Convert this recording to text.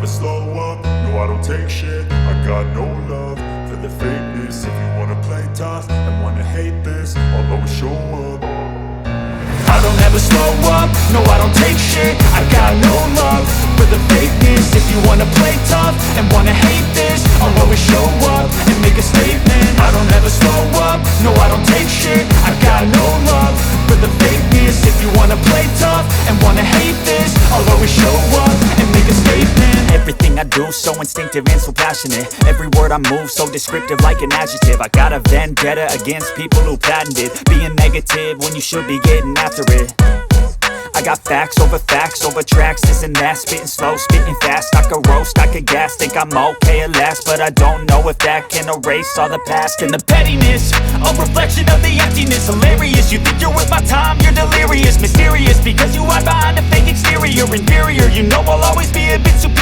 slow up, no I don't take shit. I got no love for the fakeness. If you wanna play tough and wanna hate this, I'll always show up. I don't ever slow up, no I don't take shit. I got no love for the fakeness. If you wanna play tough and wanna hate this, I'll always show up and make a statement. I don't ever slow up, no I don't take shit. I got no love for the fakeness. If you wanna play tough and wanna hate this, I'll always show up and make a statement. Everything I do so instinctive and so passionate. Every word I move so descriptive like an adjective. I got a vendetta against people who patented being negative when you should be getting after it. I got facts over tracks, this and that. Spitting slow, spitting fast. I could roast, I could gas. Think I'm okay at last, but I don't know if that can erase all the past. And the pettiness, a reflection of the emptiness. Hilarious, you think you're worth my time, you're delirious. Mysterious, because you hide behind a fake exterior. Inferior, you know I'll always be a bit superior.